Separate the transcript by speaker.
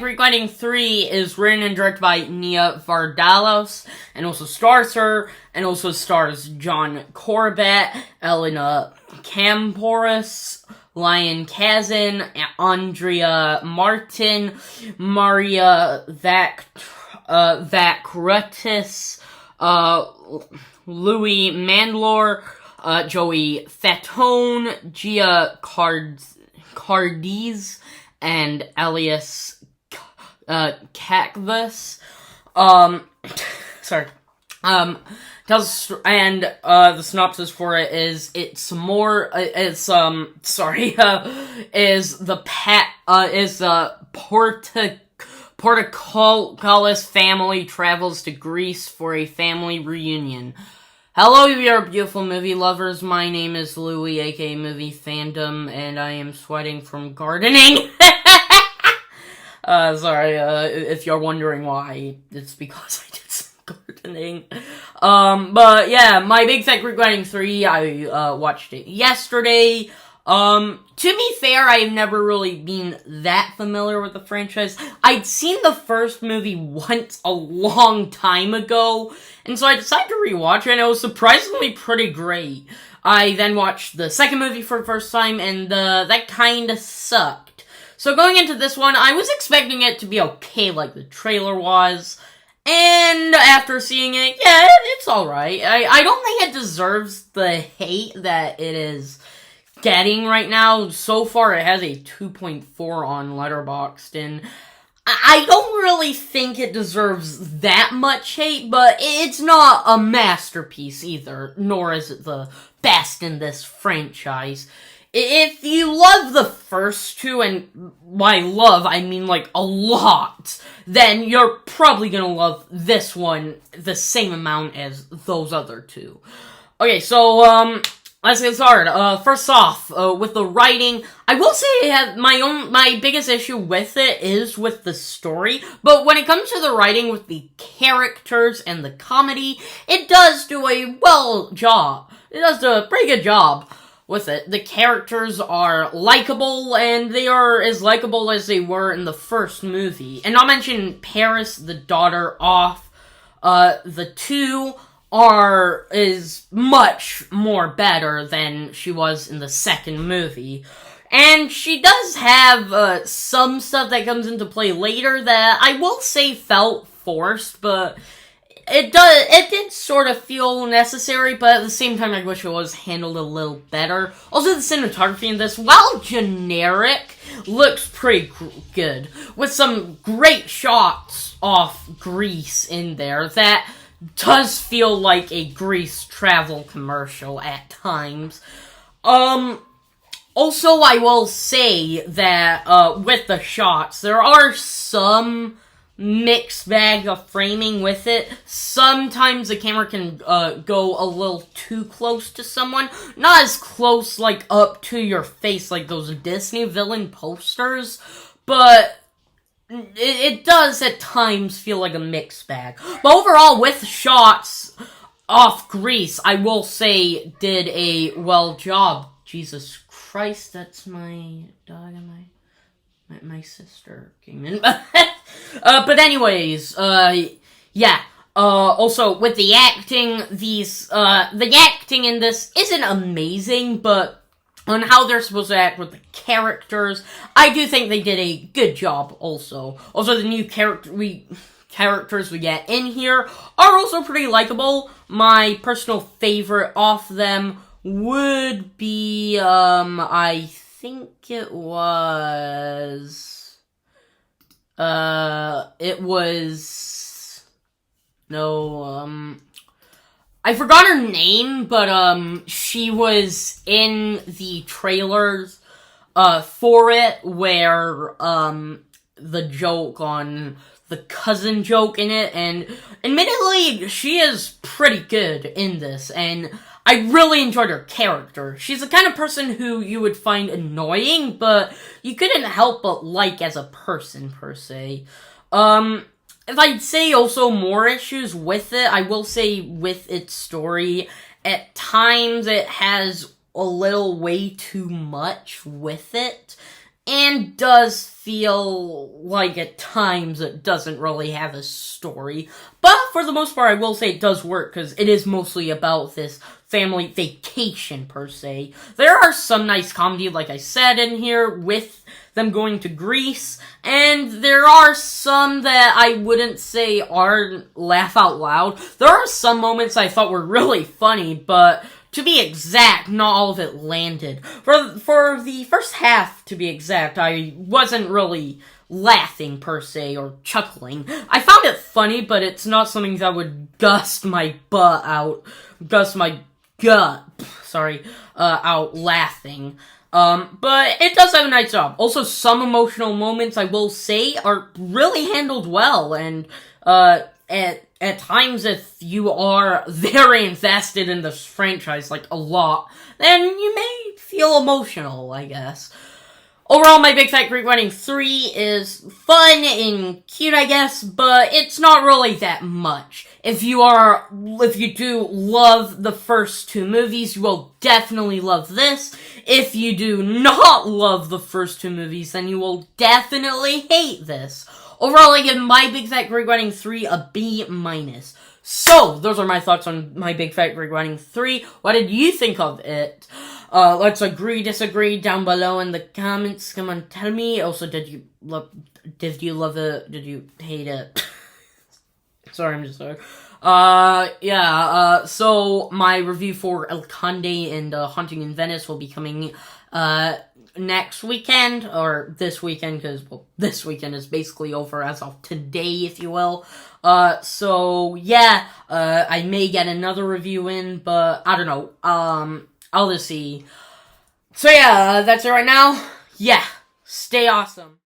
Speaker 1: Greek Wedding 3 is written and directed by Nia Vardalos, and also stars her, and also stars John Corbett, Elena Camporis, Lion Kazan, Andrea Martin, Maria Vakrutis, Louis Mandlor, Joey Fatone, Gia Cardiz, and Elias Kakvas. Sorry. The synopsis for it is is the Portocalis family travels to Greece for a family reunion. Hello, you are beautiful movie lovers. My name is Louie, aka Movie Fandom, and I am sweating from gardening. Sorry, if you're wondering why, it's because I did some gardening. But yeah, My Big Fat Greek Wedding 3, I watched it yesterday. To be fair, I've never really been that familiar with the franchise. I'd seen the first movie once a long time ago, and so I decided to rewatch it, and it was surprisingly pretty great. I then watched the second movie for the first time, and that kinda sucked. So going into this one, I was expecting it to be okay like the trailer was, and after seeing it, yeah, it's alright. I don't think it deserves the hate that it is getting right now. So far, it has a 2.4 on Letterboxd, and I don't really think it deserves that much hate, but it's not a masterpiece either, nor is it the best in this franchise. If you love the first two, and by love, I mean like a lot, then you're probably gonna love this one the same amount as those other two. Okay, so, let's get started. First off, with the writing, I will say my biggest issue with it is with the story, but when it comes to the writing with the characters and the comedy, it does do a job. It does do a pretty good job with it. The characters are likable, and they are as likable as they were in the first movie. And not mention Paris, the daughter off, the two is much more better than she was in the second movie. And she does have some stuff that comes into play later that I will say felt forced, but it did sort of feel necessary, but at the same time I wish it was handled a little better. Also, the cinematography in this, while generic, looks pretty good, with some great shots off Greece in there that does feel like a Greece travel commercial at times. Also, I will say that, with the shots, there are some mixed bag of framing with it. Sometimes the camera can, go a little too close to someone. Not as close, like, up to your face like those Disney villain posters, but it does at times feel like a mixed bag. But overall, with shots off Greece, I will say did a job. Jesus Christ, that's my dog and my sister came in. But anyways, yeah. Also, with the acting, the acting in this isn't amazing, but on how they're supposed to act with the characters, I do think they did a good job also. Also, the new characters we get in here are also pretty likable. My personal favorite of them would be, I think it was, I forgot her name, but, she was in the trailers, for it, where, the joke on the cousin joke in it, and admittedly, she is pretty good in this, and I really enjoyed her character. She's the kind of person who you would find annoying, but you couldn't help but like as a person, per se. If I'd say also more issues with it, I will say with its story, at times it has a little way too much with it. and does feel like at times it doesn't really have a story. But for the most part, I will say it does work, because it is mostly about this family vacation, per se. There are some nice comedy, like I said, in here, with them going to Greece, and there are some that I wouldn't say are laugh out loud. There are some moments I thought were really funny, but to be exact, not all of it landed. For the first half, to be exact, I wasn't really laughing, per se, or chuckling. I found it funny, but it's not something that would gust my butt out, out laughing. But it does have a nice job. Also, some emotional moments, I will say, are really handled well, and, at times, if you are very invested in this franchise, like a lot, then you may feel emotional, I guess. Overall, My Big Fat Greek Wedding 3 is fun and cute, I guess, but it's not really that much. If you do love the first two movies, you will definitely love this. If you do not love the first two movies, then you will definitely hate this. Overall, I give My Big Fat Greek Wedding 3 a B-. So, those are my thoughts on My Big Fat Greek Wedding 3. What did you think of it? Let's agree, disagree down below in the comments. Come on, tell me. Also, did you love it? Did you hate it? Sorry, I'm just sorry. So my review for El Conde and Haunting in Venice will be coming, next weekend, or this weekend, because, well, this weekend is basically over as of today, if you will. I may get another review in, but I don't know. I'll just see. So yeah, that's it right now. Yeah, stay awesome.